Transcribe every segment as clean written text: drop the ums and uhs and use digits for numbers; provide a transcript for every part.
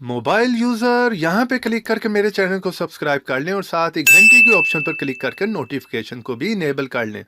Mobile user यहाँ पे click करके मेरे चैनल को सब्सक्राइब कर लें और साथ ही घंटी के ऑप्शन पर क्लिक करके नोटिफिकेशन को भी इनेबल कर लें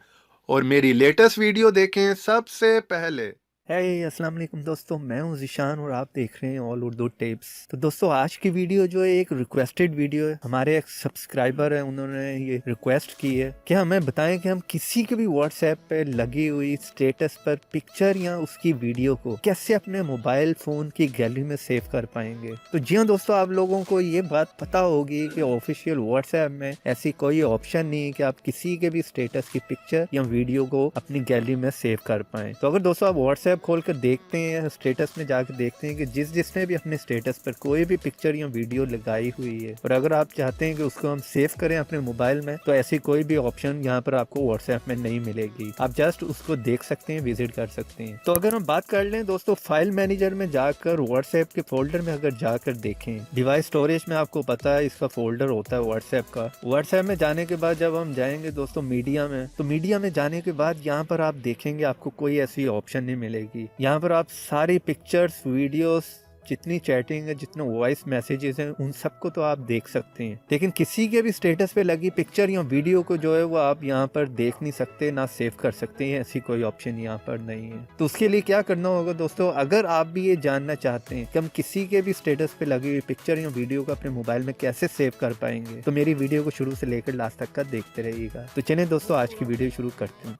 और मेरी लेटेस्ट वीडियो देखें सबसे पहले। अस्सलाम वालेकुम दोस्तों, मैं हूं ज़ीशान और आप देख रहे हैं ऑल उर्दू टिप्स। तो दोस्तों आज की वीडियो जो है एक रिक्वेस्टेड वीडियो है। हमारे एक सब्सक्राइबर है, उन्होंने ये रिक्वेस्ट की है कि हमें बताएं कि हम किसी के भी व्हाट्सएप पे लगी हुई स्टेटस पर पिक्चर या उसकी वीडियो को कैसे अपने मोबाइल फ़ोन की गैलरी में सेव कर पाएंगे। तो जी हाँ दोस्तों, आप लोगों को ये बात पता होगी कि ऑफिशियल व्हाट्सएप में ऐसी कोई ऑप्शन नहीं है कि आप किसी के भी स्टेटस की पिक्चर या वीडियो को अपनी गैलरी में सेव कर पाएं। तो अगर दोस्तों आप व्हाट्सएप खोल कर देखते हैं, स्टेटस में जाकर देखते हैं कि जिसने भी अपने स्टेटस पर कोई भी पिक्चर या वीडियो लगाई हुई है और अगर आप चाहते हैं कि उसको हम सेव करें अपने मोबाइल में, तो ऐसी कोई भी ऑप्शन यहाँ पर आपको व्हाट्सएप में नहीं मिलेगी। आप जस्ट उसको देख सकते हैं, विजिट कर सकते हैं। तो अगर हम बात कर लें दोस्तों, फाइल मैनेजर में जाकर व्हाट्सएप के फोल्डर में अगर जाकर देखें, डिवाइस स्टोरेज में आपको पता है इसका फोल्डर होता है व्हाट्सएप का। व्हाट्सएप में जाने के बाद जब हम जाएंगे दोस्तों मीडिया में, तो मीडिया में जाने के बाद यहाँ पर आप देखेंगे आपको कोई ऐसी ऑप्शन नहीं मिलेगी। यहाँ पर आप सारी पिक्चर्स, वीडियोस, जितनी चैटिंग है, जितने वॉइस मैसेजेस हैं, उन सबको तो आप देख सकते हैं, लेकिन किसी के भी स्टेटस पे लगी पिक्चर या वीडियो को जो है वो आप यहाँ पर देख नहीं सकते, ना सेव कर सकते हैं। ऐसी कोई ऑप्शन यहाँ पर नहीं है। तो उसके लिए क्या करना होगा दोस्तों, अगर आप भी ये जानना चाहते हैं कि हम किसी के भी स्टेटस पे लगी हुई पिक्चर या वीडियो को अपने मोबाइल में कैसे सेव कर पाएंगे, तो मेरी वीडियो को शुरू से लेकर लास्ट तक का देखते रहिएगा। तो चलिए दोस्तों आज की वीडियो शुरू करते हैं।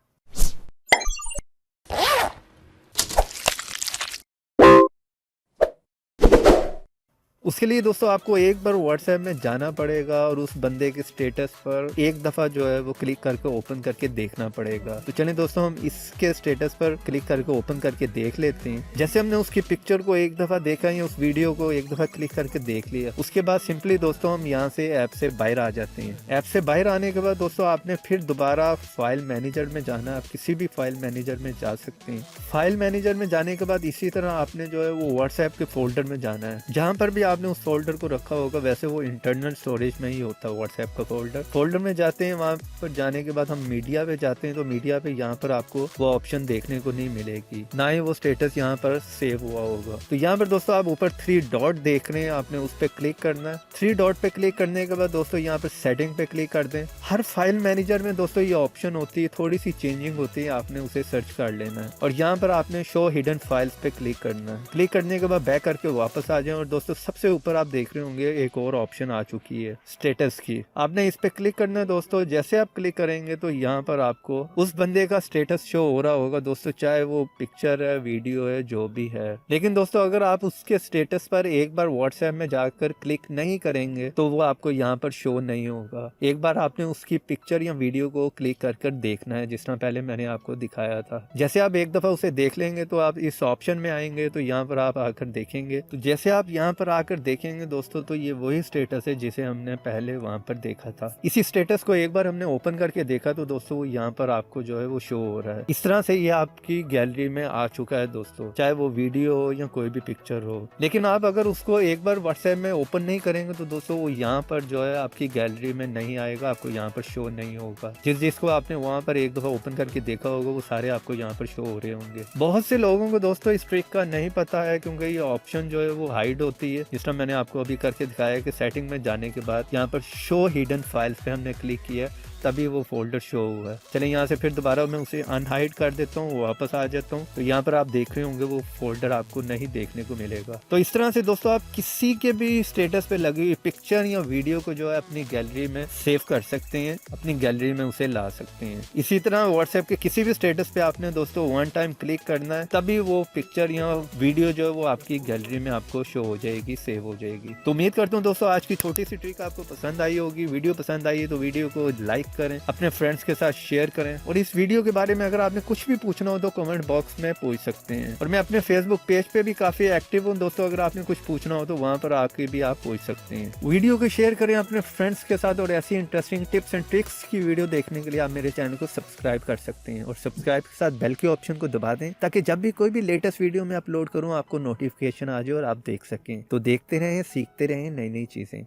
उसके लिए दोस्तों आपको एक बार व्हाट्सएप में जाना पड़ेगा और उस बंदे के स्टेटस पर एक दफ़ा जो है वो क्लिक करके ओपन करके देखना पड़ेगा। तो चलिए दोस्तों हम इसके स्टेटस पर क्लिक करके ओपन करके देख लेते हैं। जैसे हमने उसकी पिक्चर को एक दफ़ा देखा या उस वीडियो को एक दफ़ा क्लिक करके देख लिया, उसके बाद सिंपली दोस्तों हम यहाँ से ऐप से बाहर आ जाते हैं। ऐप से बाहर आने के बाद दोस्तों आपने फिर दोबारा फाइल मैनेजर में जाना। आप किसी भी फाइल मैनेजर में जा सकते हैं। फाइल मैनेजर में जाने के बाद इसी तरह आपने जो है वो व्हाट्सएप के फोल्डर में जाना है। जहाँ पर भी आपने उस फोल्डर को रखा होगा, वैसे वो इंटरनल स्टोरेज में ही होता है व्हाट्सएप का फोल्डर में जाते हैं। वहाँ पर जाने के बाद हम मीडिया पे जाते हैं। तो मीडिया पे यहाँ पर आपको वो ऑप्शन देखने को नहीं मिलेगी, ना ही वो स्टेटस यहाँ पर सेव हुआ होगा। तो यहाँ पर दोस्तों आप ऊपर 3 डॉट देख रहे हैं, आपने उस पर क्लिक करना है। 3 डॉट पे क्लिक करने के बाद दोस्तों यहाँ पर सेटिंग पे क्लिक कर दें। हर फाइल मैनेजर में दोस्तों ये ऑप्शन होती है, थोड़ी सी चेंजिंग होती है, आपने उसे सर्च कर लेना है और यहाँ पर आपने शो हिडन फाइल्स पे क्लिक करना है। क्लिक करने के बाद बैक करके वापस आ जाए और दोस्तों सबसे ऊपर आप देख रहे होंगे एक और ऑप्शन आ चुकी है स्टेटस की। आपने इस पे क्लिक करना है दोस्तों। जैसे आप क्लिक करेंगे तो यहाँ पर आपको उस बंदे का स्टेटस शो हो रहा होगा दोस्तों, चाहे वो पिक्चर है, वीडियो है, जो भी है। लेकिन दोस्तों अगर आप उसके स्टेटस पर एक बार व्हाट्सएप में जाकर क्लिक नहीं करेंगे तो वो आपको यहाँ पर शो नहीं होगा। एक बार आपने उसकी पिक्चर या वीडियो को क्लिक कर देखना है, जिस तरह पहले मैंने आपको दिखाया था। जैसे आप एक दफा उसे देख लेंगे तो आप इस ऑप्शन में आएंगे, तो यहाँ पर आप आकर देखेंगे। तो जैसे आप यहाँ पर आकर देखेंगे दोस्तों, तो ये वही स्टेटस है जिसे हमने पहले वहां पर देखा था। इसी स्टेटस को एक बार हमने ओपन करके देखा तो दोस्तों वो यहाँ पर आपको जो है वो शो हो रहा है। इस तरह से ये आपकी गैलरी में आ चुका है दोस्तों, चाहे वो वीडियो हो या कोई भी पिक्चर हो। लेकिन आप अगर उसको एक बार व्हाट्सएप में ओपन नहीं करेंगे तो दोस्तों वो यहाँ पर जो है आपकी गैलरी में नहीं आएगा, आपको यहाँ पर शो नहीं होगा। जिसको आपने वहाँ पर एक दफा ओपन करके देखा होगा वो सारे आपको यहाँ पर शो हो रहे होंगे। बहुत से लोगों को दोस्तों इस ट्रिक का नहीं पता है, क्योंकि ये ऑप्शन जो है वो हाइड होती है। जिस तरह मैंने आपको अभी करके दिखाया कि सेटिंग में जाने के बाद यहाँ पर शो हिडन फाइल्स पे हमने क्लिक किया, तभी वो फोल्डर शो हुआ है। चलिए यहाँ से फिर दोबारा मैं उसे अनहाइड कर देता हूँ, वापस आ जाता हूँ। तो यहाँ पर आप देख रहे होंगे वो फोल्डर आपको नहीं देखने को मिलेगा। तो इस तरह से दोस्तों आप किसी के भी स्टेटस पे लगी हुई पिक्चर या वीडियो को जो है अपनी गैलरी में सेव कर सकते हैं, अपनी गैलरी में उसे ला सकते हैं। इसी तरह व्हाट्सएप के किसी भी स्टेटस पे आपने दोस्तों 1 टाइम क्लिक करना है, तभी वो पिक्चर या वीडियो जो है वो आपकी गैलरी में आपको शो हो जाएगी, सेव हो जाएगी। तो उम्मीद करता हूँ दोस्तों आज की छोटी सी ट्रिक आपको पसंद आई होगी। वीडियो पसंद आई है तो वीडियो को लाइक करें, अपने फ्रेंड्स के साथ शेयर करें और इस वीडियो के बारे में अगर आपने कुछ भी पूछना हो तो कमेंट बॉक्स में पूछ सकते हैं। और मैं अपने फेसबुक पेज पे भी काफी एक्टिव हूँ दोस्तों, अगर आपने कुछ पूछना हो तो वहाँ पर आके भी आप पूछ सकते हैं। वीडियो को शेयर करें अपने फ्रेंड्स के साथ और ऐसी इंटरेस्टिंग टिप्स एंड ट्रिक्स की वीडियो देखने के लिए आप मेरे चैनल को सब्सक्राइब कर सकते हैं और सब्सक्राइब के साथ बेल के ऑप्शन को दबा दें, ताकि जब भी कोई भी लेटेस्ट वीडियो मैं अपलोड करूँ आपको नोटिफिकेशन आ जाए और आप देख सकें। तो देखते रहें, सीखते रहें नई नई चीजें।